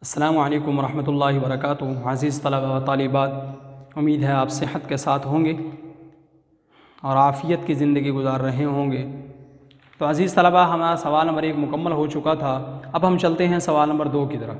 السلام علیکم ورحمۃ اللہ وبرکاتہ۔ عزیز طلبہ و طالبات، امید ہے آپ صحت کے ساتھ ہوں گے اور عافیت کی زندگی گزار رہے ہوں گے۔ تو عزیز طلبہ، ہمارا سوال نمبر 1 مکمل ہو چکا تھا۔ اب ہم چلتے ہیں سوال نمبر 2 کی طرف۔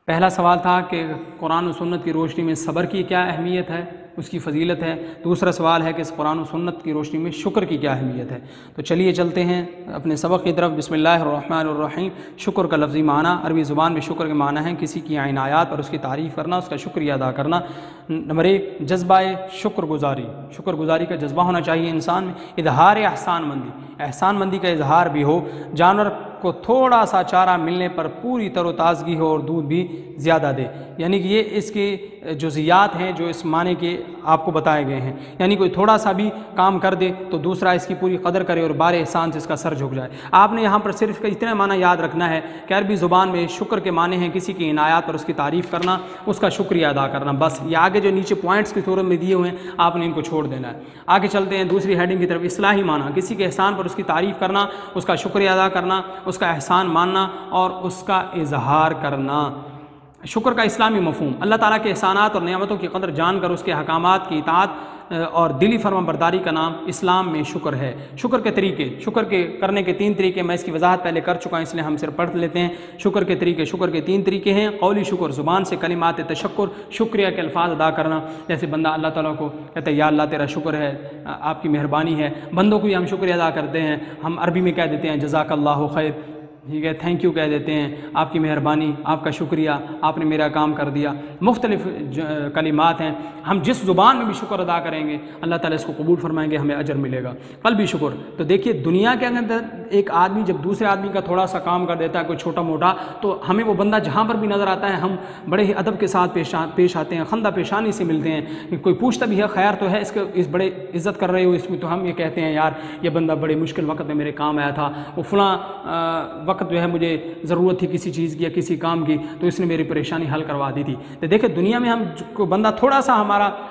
پہلا سوال تھا کہ قرآن و سنت کی روشنی میں صبر کی کیا اہمیت ہے، اس کی فضیلت ہے۔ دوسرا سوال ہے کہ اس قرآن و سنت کی روشنی میں شکر کی کیا اہمیت ہے۔ تو چلیے چلتے ہیں اپنے سبق کی طرف۔ بسم اللہ الرحمن الرحیم۔ شکر کا لفظی معنی عربی زبان میں شکر کے معنی ہے کسی کی عنایات پر اس کی تعریف کرنا، اس کا شکریہ ادا کرنا۔ نمبر 1 جذبہ شکر گزاری۔ شکر گزاری کا جذبہ ہونا چاہیے انسان میں۔ اظہار احسان مندی، احسان مندی کا اظہار بھی ہو۔ جانور کو تھوڑا سا چارہ ملنے پر پوری تر و تازگی ہو اور دودھ بھی زیادہ دے، یعنی کہ یہ اس کی جزیات ہیں جو اس معنی کے آپ کو بتائے گئے ہیں۔ یعنی کوئی تھوڑا سا بھی کام کر دے تو دوسرا اس کی پوری قدر کرے اور بار احسان سے اس کا سر جھک جائے۔ آپ نے یہاں پر صرف اتنا معنی یاد رکھنا ہے کہ عربی زبان میں شکر کے معنی ہیں کسی کی عنایات پر اس کی تعریف کرنا، اس کا شکریہ ادا کرنا، بس۔ یہ آگے جو نیچے پوائنٹس کی صورت میں دیے ہوئے ہیں آپ نے ان کو چھوڑ دینا ہے۔ آگے چلتے ہیں دوسری ہیڈنگ کی طرف۔ اصلاحی معنی کسی کے احسان پر اس کی تعریف کرنا، اس کا شکریہ ادا کرنا، اس کا احسان ماننا اور اس کا اظہار کرنا۔ شکر کا اسلامی مفہوم: اللہ تعالیٰ کے احسانات اور نعمتوں کی قدر جان کر اس کے احکامات کی اطاعت اور دلی فرمانبرداری کا نام اسلام میں شکر ہے۔ شکر کے طریقے: شکر کے کرنے کے 3 طریقے، میں اس کی وضاحت پہلے کر چکا ہوں اس لیے ہم صرف پڑھ لیتے ہیں۔ شکر کے طریقے: شکر کے 3 طریقے ہیں۔ قولی شکر، زبان سے کلمات تشکر، شکریہ کے الفاظ ادا کرنا، جیسے بندہ اللہ تعالیٰ کو کہتا ہے یا اللہ تیرا شکر ہے، آپ کی مہربانی ہے۔ بندوں کو بھی ہم شکریہ ادا کرتے ہیں، ہم عربی میں کہہ دیتے ہیں جزاک اللہ خیر، ٹھیک ہے، تھینک یو کہہ دیتے ہیں، آپ کی مہربانی، آپ کا شکریہ، آپ نے میرا کام کر دیا۔ مختلف کلمات ہیں، ہم جس زبان میں بھی شکر ادا کریں گے اللہ تعالیٰ اس کو قبول فرمائیں گے، ہمیں اجر ملے گا۔ قلبی شکر: تو دیکھیے دنیا کے اندر ایک آدمی جب دوسرے آدمی کا تھوڑا سا کام کر دیتا ہے، کوئی چھوٹا موٹا، تو ہمیں وہ بندہ جہاں پر بھی نظر آتا ہے ہم بڑے ہی ادب کے ساتھ پیش آتے ہیں، خندہ پیشانی سے ملتے ہیں۔ کوئی پوچھتا بھی ہے خیر تو ہے، اس بڑے عزت کر رہے ہو اس میں، تو ہم یہ کہتے ہیں یار یہ بندہ بڑے مشکل وقت میں میرے کام آیا تھا، وہ فلاں وقت جو ہے مجھے ضرورت تھی کسی چیز کی یا کسی کام کی تو اس نے میری پریشانی حل کروا دی تھی۔ تو دیکھیں دنیا میں ہم کو بندہ تھوڑا سا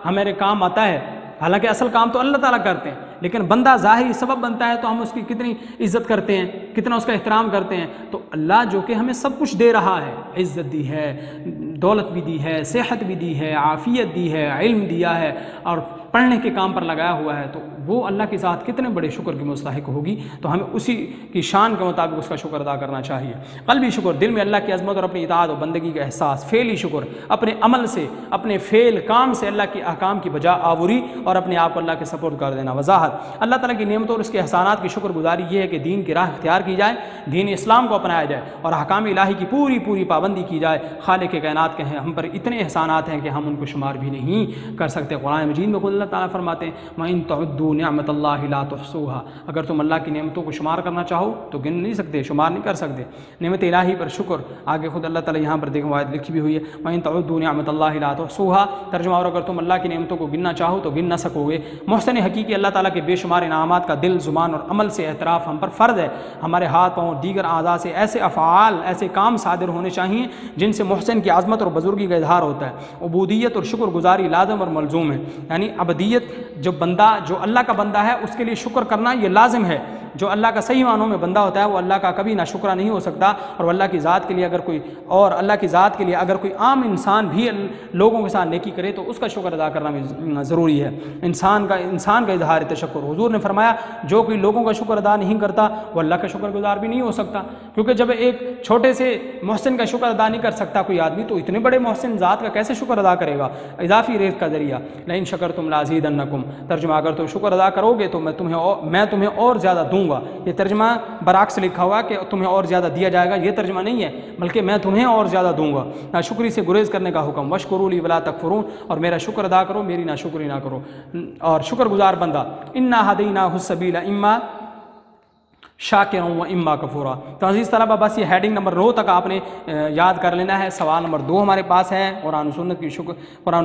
ہمارے کام آتا ہے، حالانکہ اصل کام تو اللہ تعالیٰ کرتے ہیں، لیکن بندہ ظاہری سبب بنتا ہے تو ہم اس کی کتنی عزت کرتے ہیں، کتنا اس کا احترام کرتے ہیں۔ تو اللہ جو کہ ہمیں سب کچھ دے رہا ہے، عزت دی ہے، دولت بھی دی ہے، صحت بھی دی ہے، عافیت دی ہے، علم دیا ہے اور پڑھنے کے کام پر لگایا ہوا ہے، تو وہ اللہ کے ساتھ کتنے بڑے شکر کی مستحق ہوگی، تو ہمیں اسی کی شان کے مطابق اس کا شکر ادا کرنا چاہیے۔ قلبی شکر: دل میں اللہ کی عظمت اور اپنی اطاعت و بندگی کا احساس۔ فعلی شکر: اپنے عمل سے، اپنے فعل کام سے اللہ کے احکام کی بجا آوری اور اپنے آپ کو اللہ کے سپرد کر دینا۔ وضاحت: اللہ تعالیٰ کی نعمتوں اور اس کے احسانات کی شکر گزاری یہ ہے کہ دین کی راہ اختیار کی جائے، دین اسلام کو اپنایا جائے اور احکام الہی کی پوری پابندی کی جائے۔ خالق کائنات کے ہیں ہم پر اتنے احسانات ہیں کہ ہم ان کو شمار بھی نہیں کر سکتے۔ قرآن مجید میں خود اللہ تعالیٰ فرماتے ہیں وَإِن تَعُدُّوا نِعْمَةَ اللَّهِ لَا تُحْصُوهَا، اگر تم اللہ کی نعمتوں کو شمار کرنا چاہو تو گن نہیں سکتے، شمار نہیں کر سکتے۔ نعمت الہی پر شکر، آگے خود اللہ تعالیٰ یہاں پر دیکھو آیت لکھی بھی ہوئی ہے وَإِن تَعُدُّوا نِعْمَةَ اللَّهِ لَا تُحْصُوهَا، ترجمہ: اور اگر تم اللہ کی نعمتوں کو گننا چاہو تو گن نہ سکو گے۔ محسن حقیقی: اللہ تعالیٰ کے بے شمار انعامات کا دل، زبان اور عمل سے اعتراف ہم پر فرض ہے۔ ہمارے ہاتھ، پاؤں، دیگر اعضاء سے ایسے افعال، ایسے کام صادر ہونے چاہیے جن سے محسن کی عظمت اور بزرگی کا اظہار ہوتا ہے۔ عبودیت اور شکر گزاری لازم اور ملزوم ہے، یعنی عبدیت جو بندہ جو اللہ کا بندہ ہے اس کے لیے شکر کرنا یہ لازم ہے۔ جو اللہ کا صحیح معنوں میں بندہ ہوتا ہے وہ اللہ کا کبھی نہ شکرہ نہیں ہو سکتا، اور اللہ کی ذات کے لیے اگر کوئی عام انسان بھی لوگوں کے ساتھ نیکی کرے تو اس کا شکر ادا کرنا بھی ضروری ہے۔ انسان کا اظہار تشکر: حضور نے فرمایا جو کوئی لوگوں کا شکر ادا نہیں کرتا وہ اللہ کا شکر گزار بھی نہیں ہو سکتا، کیونکہ جب ایک چھوٹے سے محسن کا شکر ادا نہیں کر سکتا کوئی آدمی تو اتنے بڑے محسن ذات کا کیسے شکر ادا کرے گا؟ اضافی رزق کا ذریعہ۔ لئن شکرتم لازیدنکم، ترجمہ: اگر تم شکر ادا کرو گے تو میں تمہیں اور زیادہ دوں گا۔ یہ ترجمہ برعکس لکھا ہوا کہ تمہیں اور زیادہ دیا جائے گا، یہ ترجمہ نہیں ہے، بلکہ میں تمہیں اور زیادہ دوں گا۔ ناشکری سے گریز کرنے کا حکم: واشکروا لی ولا تکفرون، اور میرا شکر ادا کرو، میری ناشکری نہ کرو۔ اور شکر گزار بندہ: انا ہدیناہ السبیل اما شاکرا و اما کفورا۔ تو عزیز طلبہ بس یہ ہیڈنگ نمبر 9 تک آپ نے یاد کر لینا ہے۔ سوال نمبر 2 ہمارے پاس ہے قرآن و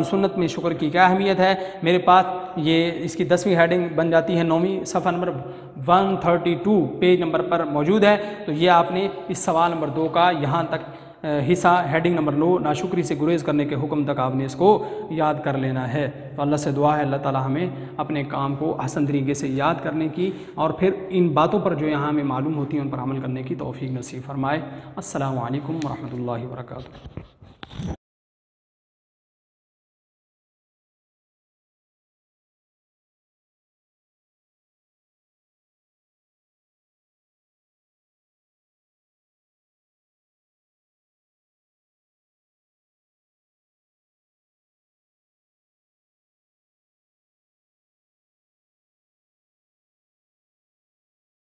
سنت میں شکر کی کیا اہمیت ہے۔ میرے پاس یہ اس کی 10ویں ہیڈنگ بن جاتی ہے 9ویں، صفحہ نمبر 132 پیج نمبر پر موجود ہے، تو یہ آپ نے اس سوال نمبر 2 کا یہاں تک حصہ ہیڈنگ نمبر 9 ناشکری سے گریز کرنے کے حکم تک آپ نے اس کو یاد کر لینا ہے۔ تو اللہ سے دعا ہے اللہ تعالی ہمیں اپنے کام کو احسن طریقے سے یاد کرنے کی اور پھر ان باتوں پر جو یہاں ہمیں معلوم ہوتی ہیں ان پر عمل کرنے کی توفیق نصیب فرمائے۔ السلام علیکم ورحمۃ اللہ وبرکاتہ۔